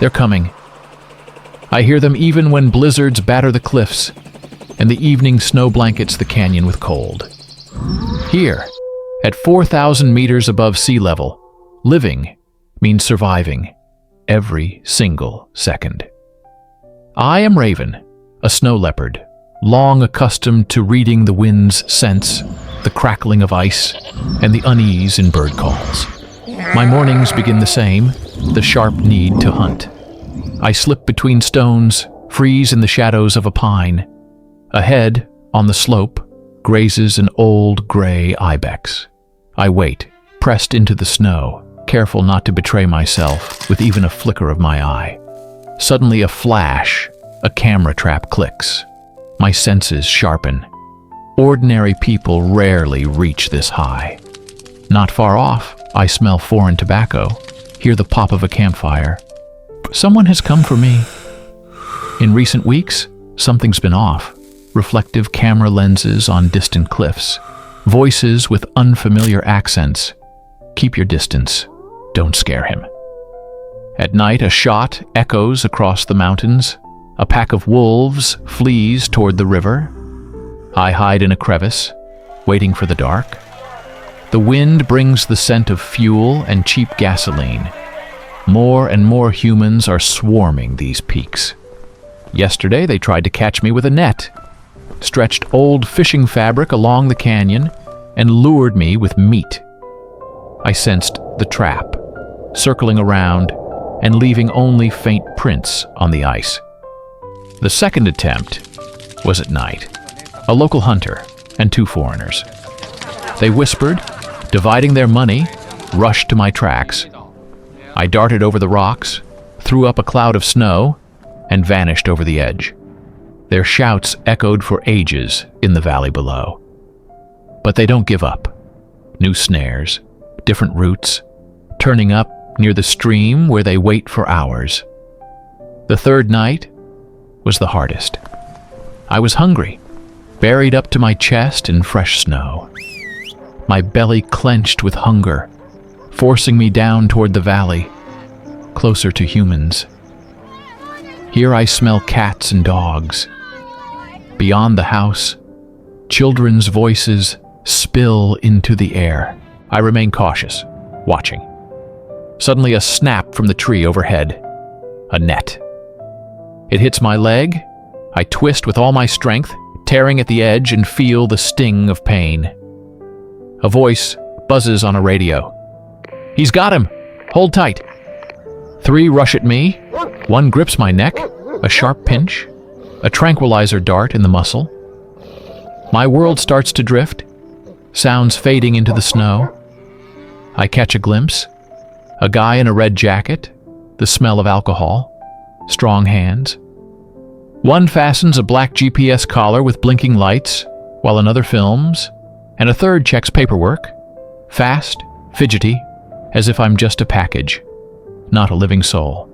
They're coming. I hear them even when blizzards batter the cliffs and the evening snow blankets the canyon with cold. Here, at 4,000 meters above sea level, living means surviving every single second. I am Raven, a snow leopard, long accustomed to reading the wind's scents, the crackling of ice, and the unease in bird calls. My mornings begin the same, the sharp need to hunt. I slip between stones, freeze in the shadows of a pine. Ahead, on the slope, grazes an old gray ibex. I wait, pressed into the snow, careful not to betray myself with even a flicker of my eye. Suddenly a flash, a camera trap clicks. My senses sharpen. Ordinary people rarely reach this high. Not far off, I smell foreign tobacco, hear the pop of a campfire. Someone has come for me. In recent weeks, something's been off. Reflective camera lenses on distant cliffs. Voices with unfamiliar accents. Keep your distance. Don't scare him. At night, a shot echoes across the mountains. A pack of wolves flees toward the river. I hide in a crevice, waiting for the dark. The wind brings the scent of fuel and cheap gasoline. More and more humans are swarming these peaks. Yesterday, they tried to catch me with a net, stretched old fishing fabric along the canyon, and lured me with meat. I sensed the trap, circling around and leaving only faint prints on the ice. The second attempt was at night. A local hunter and two foreigners. They whispered, dividing their money, rushed to my tracks. I darted over the rocks, threw up a cloud of snow, and vanished over the edge. Their shouts echoed for ages in the valley below. But they don't give up. New snares, different routes, turning up near the stream where they wait for hours. The third night was the hardest. I was hungry, buried up to my chest in fresh snow. My belly clenched with hunger, forcing me down toward the valley, closer to humans. Here I smell cats and dogs. Beyond the house, children's voices spill into the air. I remain cautious, watching. Suddenly a snap from the tree overhead. A net. It hits my leg. I twist with all my strength, tearing at the edge and feel the sting of pain. A voice buzzes on a radio. "He's got him! Hold tight!" Three rush at me. One grips my neck, a sharp pinch, a tranquilizer dart in the muscle. My world starts to drift, sounds fading into the snow. I catch a glimpse. A guy in a red jacket, the smell of alcohol, strong hands. One fastens a black GPS collar with blinking lights, while another films, and a third checks paperwork, fast, fidgety, as if I'm just a package, not a living soul.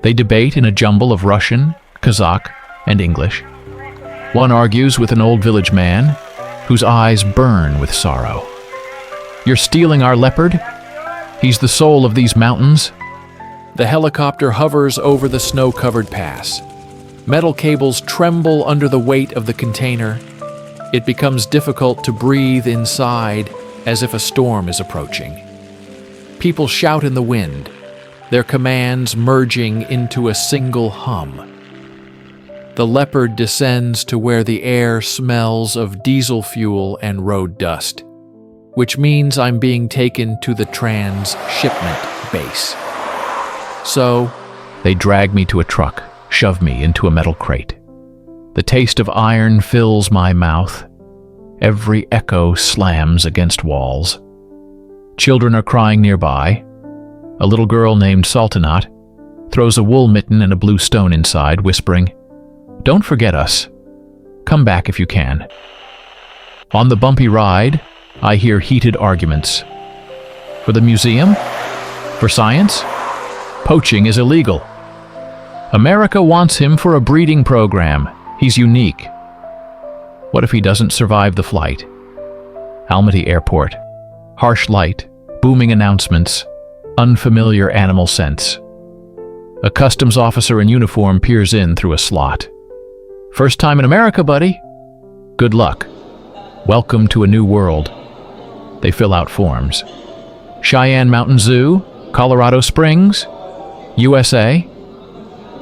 They debate in a jumble of Russian, Kazakh, and English. One argues with an old village man, whose eyes burn with sorrow. "You're stealing our leopard? He's the soul of these mountains." The helicopter hovers over the snow-covered pass. Metal cables tremble under the weight of the container. It becomes difficult to breathe inside, as if a storm is approaching. People shout in the wind, their commands merging into a single hum. The Leopard descends to where the air smells of diesel fuel and road dust, which means I'm being taken to the transshipment base. So, they drag me to a truck, shove me into a metal crate. The taste of iron fills my mouth. Every echo slams against walls. Children are crying nearby. A little girl named Sultanat throws a wool mitten and a blue stone inside, whispering, "Don't forget us. Come back if you can." On the bumpy ride, I hear heated arguments. For the museum? For science? Poaching is illegal. America wants him for a breeding program. He's unique. What if he doesn't survive the flight? Almaty Airport. Harsh light, booming announcements, unfamiliar animal scents. A customs officer in uniform peers in through a slot. "First time in America, buddy. Good luck. Welcome to a new world." They fill out forms. Cheyenne Mountain Zoo, Colorado Springs, USA.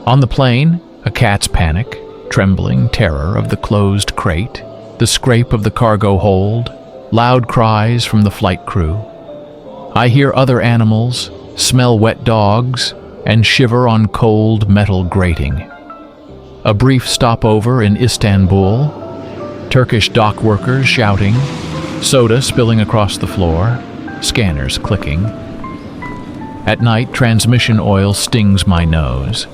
On the plane, a cat's panic, trembling terror of the closed crate, the scrape of the cargo hold, loud cries from the flight crew. I hear other animals, smell wet dogs, and shiver on cold metal grating. A brief stopover in Istanbul, Turkish dock workers shouting, soda spilling across the floor, scanners clicking. At night, transmission oil stings my nose.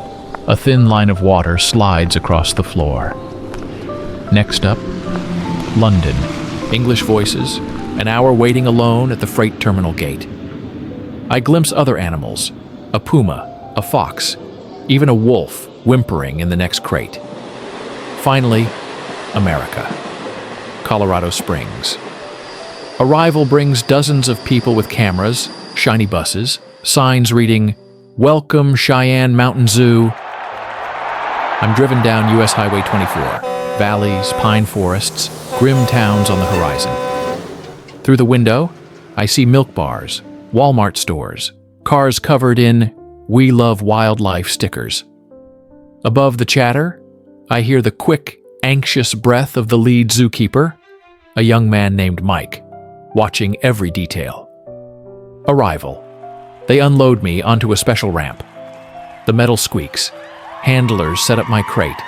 A thin line of water slides across the floor. Next up, London. English voices, an hour waiting alone at the freight terminal gate. I glimpse other animals, a puma, a fox, even a wolf whimpering in the next crate. Finally, America. Colorado Springs. Arrival brings dozens of people with cameras, shiny buses, signs reading, "Welcome Cheyenne Mountain Zoo." I'm driven down US Highway 24, valleys, pine forests, grim towns on the horizon. Through the window, I see milk bars, Walmart stores, cars covered in "We Love Wildlife" stickers. Above the chatter, I hear the quick, anxious breath of the lead zookeeper, a young man named Mike, watching every detail. Arrival. They unload me onto a special ramp. The metal squeaks. Handlers set up my crate.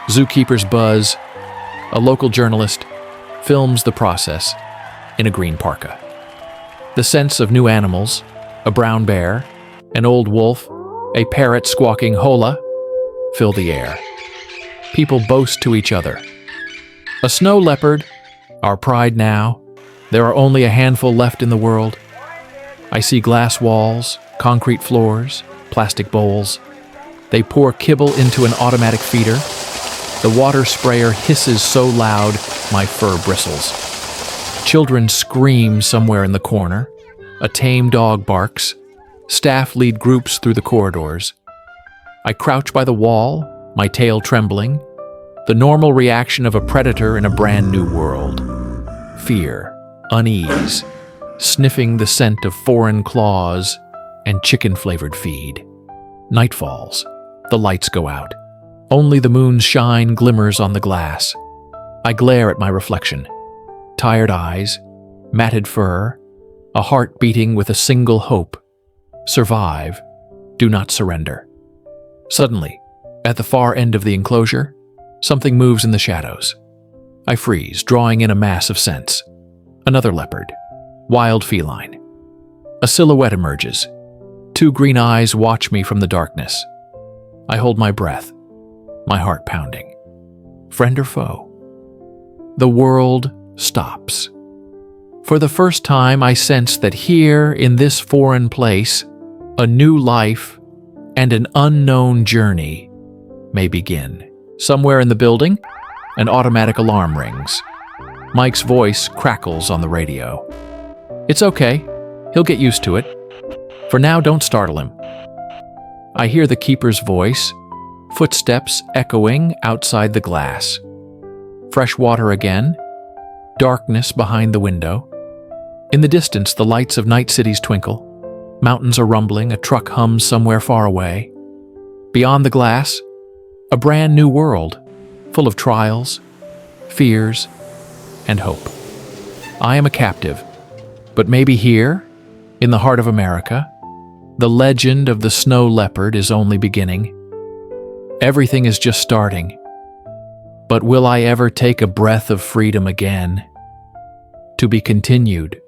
Zookeepers buzz. A local journalist films the process in a green parka. The scents of new animals, a brown bear, an old wolf, a parrot squawking hola, fill the air. People boast to each other. A snow leopard, our pride now. There are only a handful left in the world. I see glass walls, concrete floors, plastic bowls. They pour kibble into an automatic feeder. The water sprayer hisses so loud, my fur bristles. Children scream somewhere in the corner. A tame dog barks. Staff lead groups through the corridors. I crouch by the wall, my tail trembling. The normal reaction of a predator in a brand new world. Fear, unease, sniffing the scent of foreign claws and chicken-flavored feed. Night falls. The lights go out. Only the moon's shine glimmers on the glass. I glare at my reflection. Tired eyes, matted fur, a heart beating with a single hope. Survive. Do not surrender. Suddenly, at the far end of the enclosure, something moves in the shadows. I freeze, drawing in a mass of scents. Another leopard. Wild feline. A silhouette emerges. Two green eyes watch me from the darkness. I hold my breath, my heart pounding. Friend or foe? The world stops. For the first time, I sense that here, in this foreign place, a new life and an unknown journey may begin. Somewhere in the building, an automatic alarm rings. Mike's voice crackles on the radio. "It's okay. He'll get used to it. For now, don't startle him." I hear the keeper's voice, footsteps echoing outside the glass. Fresh water again, darkness behind the window. In the distance, the lights of night cities twinkle. Mountains are rumbling, a truck hums somewhere far away. Beyond the glass, a brand new world, full of trials, fears, and hope. I am a captive, but maybe here, in the heart of America, the legend of the snow leopard is only beginning. Everything is just starting. But will I ever take a breath of freedom again? To be continued.